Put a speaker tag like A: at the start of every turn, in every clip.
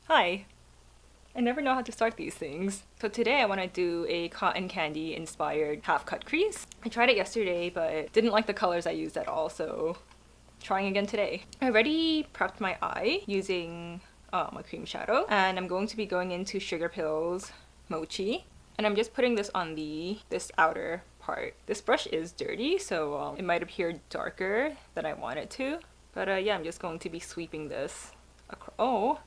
A: Hi! I never know how to start these things. So today I want to do a cotton candy inspired half cut crease. I tried it yesterday but didn't like the colors I used at all, so trying again today. I already prepped my eye using my cream shadow, and I'm going to be going into Sugarpill's Mochi, and I'm just putting this on this outer part. This brush is dirty, so it might appear darker than I want it to, but yeah, I'm just going to be sweeping this across. Oh,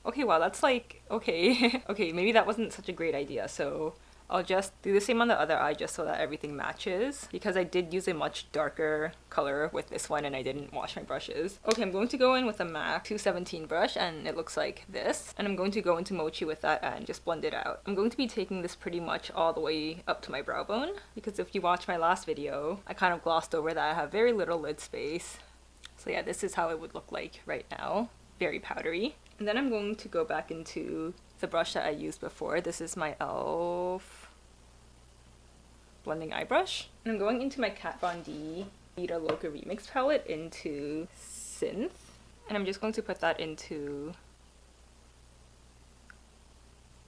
A: okay, wow, that's like, okay. Okay, maybe that wasn't such a great idea, so I'll just do the same on the other eye just so that everything matches, because I did use a much darker color with this one and I didn't wash my brushes. Okay, I'm going to go in with a MAC 217 brush and it looks like this, and I'm going to go into Mochi with that and just blend it out. I'm going to be taking this pretty much all the way up to my brow bone, because if you watch my last video, I kind of glossed over that I have very little lid space. So yeah, this is how it would look like right now. Very powdery. And then I'm going to go back into the brush that I used before. This is my e.l.f. blending eye brush. And I'm going into my Kat Von D Vida Loca Remix palette into Synth. And I'm just going to put that into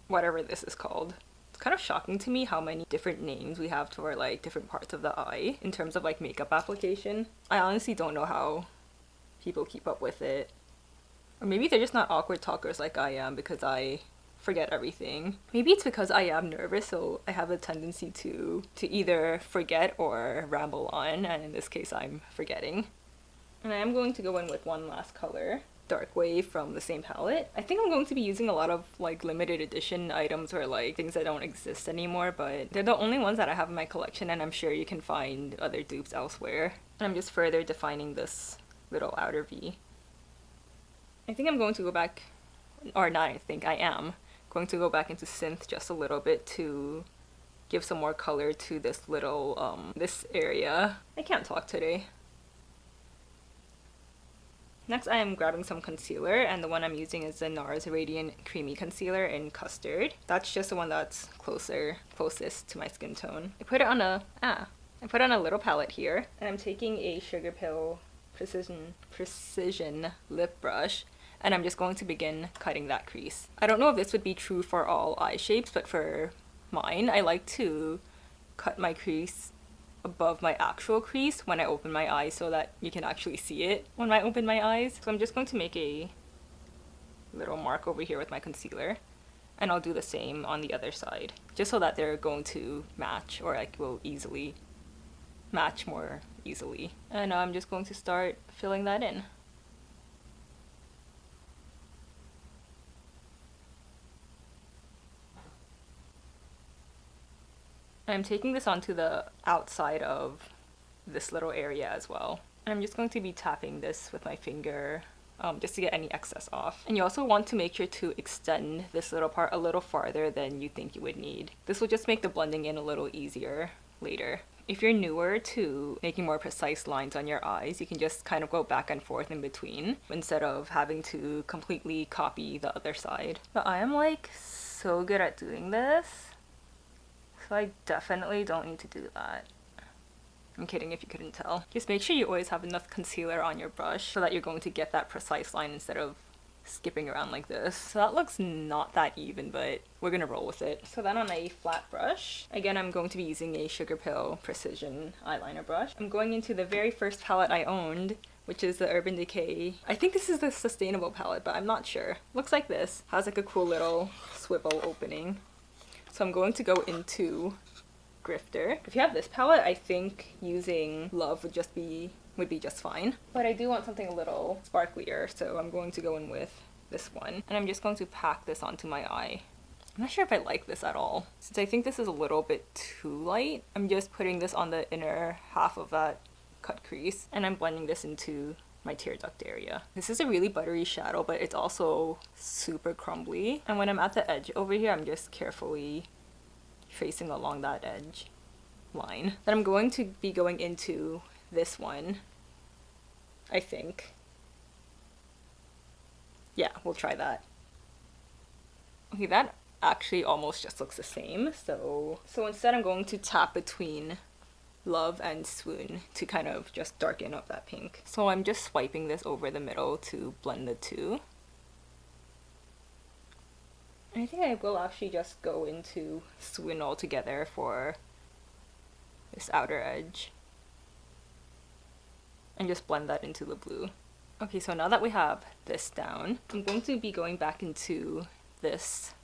A: whatever this is called. It's kind of shocking to me how many different names we have for like different parts of the eye in terms of like makeup application. I honestly don't know how people keep up with it. Or maybe they're just not awkward talkers like I am, because I forget everything. Maybe it's because I am nervous, so I have a tendency to either forget or ramble on, and in this case I'm forgetting. And I am going to go in with one last color, Dark Wave, from the same palette. I think I'm going to be using a lot of like limited edition items or like things that don't exist anymore, but they're the only ones that I have in my collection, and I'm sure you can find other dupes elsewhere. And I'm just further defining this little outer V. I think I'm going to go back, or not I think, I am going to go back into Synth just a little bit to give some more color to this little, this area. I can't talk today. Next I am grabbing some concealer, and the one I'm using is the Nars Radiant Creamy Concealer in Custard. That's just the one that's closest to my skin tone. I put it on a little palette here, and I'm taking a Sugarpill Precision Lip Brush, and I'm just going to begin cutting that crease. I don't know if this would be true for all eye shapes, but for mine, I like to cut my crease above my actual crease when I open my eyes so that you can actually see it when I open my eyes. So I'm just going to make a little mark over here with my concealer, and I'll do the same on the other side, just so that they're going to match, or like will easily match more easily. And now I'm just going to start filling that in. I'm taking this onto the outside of this little area as well. And I'm just going to be tapping this with my finger just to get any excess off. And you also want to make sure to extend this little part a little farther than you think you would need. This will just make the blending in a little easier later. If you're newer to making more precise lines on your eyes, you can just kind of go back and forth in between instead of having to completely copy the other side. But I am like so good at doing this, so I definitely don't need to do that. I'm kidding if you couldn't tell. Just make sure you always have enough concealer on your brush so that you're going to get that precise line instead of skipping around like this. So that looks not that even, but we're gonna roll with it. So then on a flat brush, again I'm going to be using a Sugarpill Precision eyeliner brush. I'm going into the very first palette I owned, which is the Urban Decay. I think this is the Sustainable palette, but I'm not sure. Looks like this. Has like a cool little swivel opening. So I'm going to go into Grifter. If you have this palette, I think using Love would be just fine. But I do want something a little sparklier, so I'm going to go in with this one. And I'm just going to pack this onto my eye. I'm not sure if I like this at all. Since I think this is a little bit too light, I'm just putting this on the inner half of that cut crease, and I'm blending this into my tear duct area. This is a really buttery shadow, but it's also super crumbly. And when I'm at the edge over here, I'm just carefully tracing along that edge line. Then I'm going to be going into this one, I think. Yeah, we'll try that. Okay, that actually almost just looks the same. So instead I'm going to tap between Love and Swoon to kind of just darken up that pink. So I'm just swiping this over the middle to blend the two. I think I will actually just go into Swin altogether for this outer edge. And just blend that into the blue. Okay, so now that we have this down, I'm going to be going back into this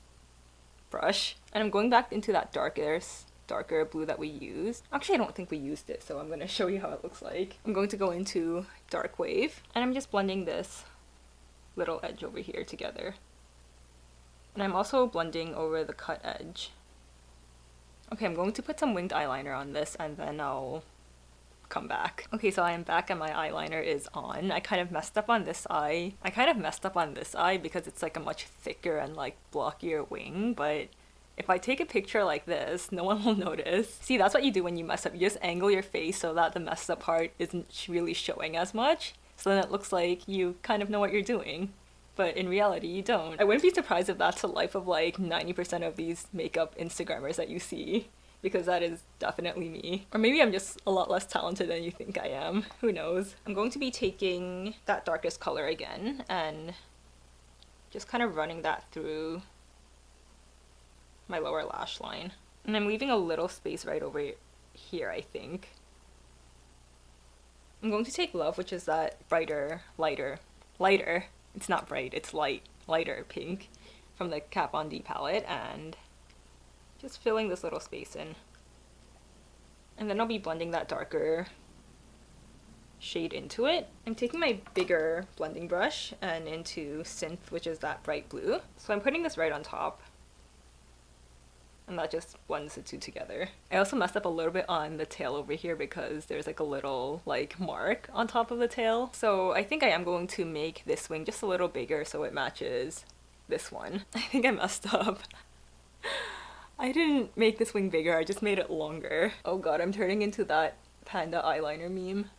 A: brush. And I'm going back into that darker blue that we used. Actually, I don't think we used it, so I'm going to show you how it looks like. I'm going to go into Dark Wave, and I'm just blending this little edge over here together. And I'm also blending over the cut edge. Okay, I'm going to put some winged eyeliner on this, and then I'll come back. Okay, so I am back and my eyeliner is on. I kind of messed up on this eye. Because it's like a much thicker and like blockier wing, but if I take a picture like this, no one will notice. See, that's what you do when you mess up. You just angle your face so that the messed up part isn't really showing as much. So then it looks like you kind of know what you're doing. But in reality, you don't. I wouldn't be surprised if that's the life of like 90% of these makeup Instagrammers that you see, because that is definitely me. Or maybe I'm just a lot less talented than you think I am. Who knows? I'm going to be taking that darkest color again and just kind of running that through my lower lash line. And I'm leaving a little space right over here, I think. I'm going to take Love, which is that lighter, it's not bright, it's lighter pink from the Kat Von D palette, and just filling this little space in. And then I'll be blending that darker shade into it. I'm taking my bigger blending brush and into Synth, which is that bright blue. So I'm putting this right on top. And that just blends the two together. I also messed up a little bit on the tail over here because there's like a little like mark on top of the tail. So I think I am going to make this wing just a little bigger so it matches this one. I think I messed up. I didn't make this wing bigger, I just made it longer. Oh god, I'm turning into that panda eyeliner meme.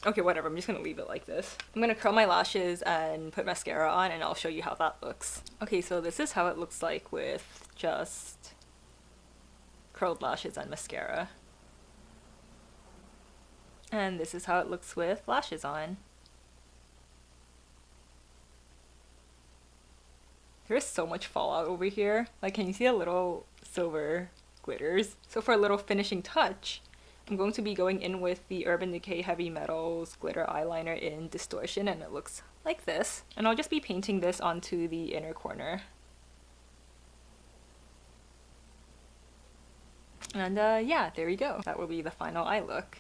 A: Okay, whatever, I'm just gonna leave it like this. I'm gonna curl my lashes and put mascara on, and I'll show you how that looks. Okay, so this is how it looks like with just curled lashes and mascara. And this is how it looks with lashes on. There is so much fallout over here. Like, can you see a little silver glitters? So for a little finishing touch, I'm going to be going in with the Urban Decay Heavy Metals glitter eyeliner in Distortion, and it looks like this. And I'll just be painting this onto the inner corner. And yeah, there we go. That will be the final eye look.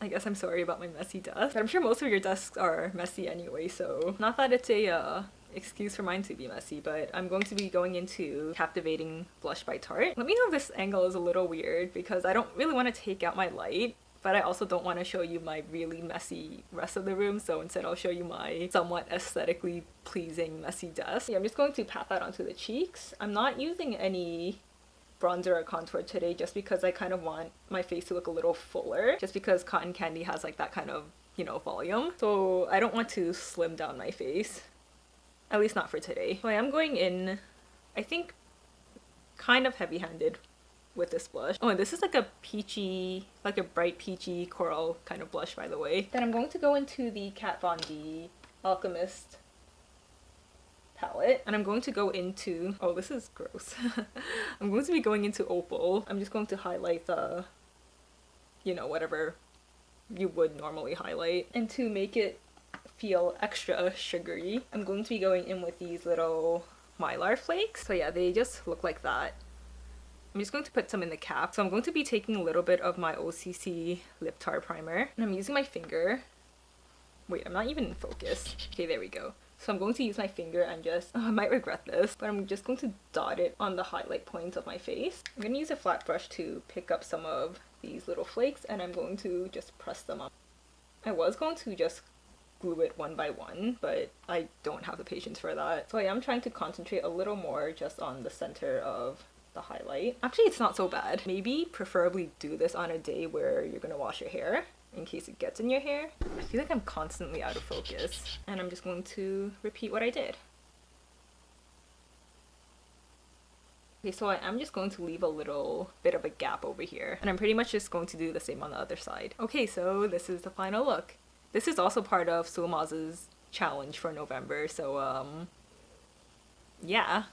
A: I guess I'm sorry about my messy desk, but I'm sure most of your desks are messy anyway, so not that it's a excuse for mine to be messy, but I'm going to be going into Captivating Blush by Tarte. Let me know if this angle is a little weird because I don't really want to take out my light, but I also don't want to show you my really messy rest of the room, so instead I'll show you my somewhat aesthetically pleasing messy desk. Yeah, I'm just going to pat that onto the cheeks. I'm not using any bronzer or contour today just because I kind of want my face to look a little fuller, just because cotton candy has like that kind of, you know, volume. So I don't want to slim down my face. At least not for today. So I am going in, I think, kind of heavy-handed with this blush. Oh, and this is like a peachy, like a bright peachy coral kind of blush, by the way. Then I'm going to go into the Kat Von D Alchemist palette. And I'm going to go into, oh, this is gross. I'm going to be going into Opal. I'm just going to highlight the, you know, whatever you would normally highlight. And to make it feel extra sugary, I'm going to be going in with these little Mylar flakes. So yeah, they just look like that. I'm just going to put some in the cap. So I'm going to be taking a little bit of my OCC Lip Tar Primer, and I'm using my finger. Wait, I'm not even in focus. Okay, there we go. So I'm going to use my finger and just, oh, I might regret this, but I'm just going to dot it on the highlight points of my face. I'm going to use a flat brush to pick up some of these little flakes, and I'm going to just press them up. I was going to just glue it one by one, but I don't have the patience for that. So I am trying to concentrate a little more just on the center of the highlight. Actually, it's not so bad. Maybe preferably do this on a day where you're gonna wash your hair in case it gets in your hair. I feel like I'm constantly out of focus, and I'm just going to repeat what I did. Okay, so I am just going to leave a little bit of a gap over here, and I'm pretty much just going to do the same on the other side. Okay, so this is the final look. This is also part of Sulmaz's challenge for November, so yeah.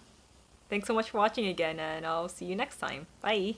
A: Thanks so much for watching again, and I'll see you next time. Bye!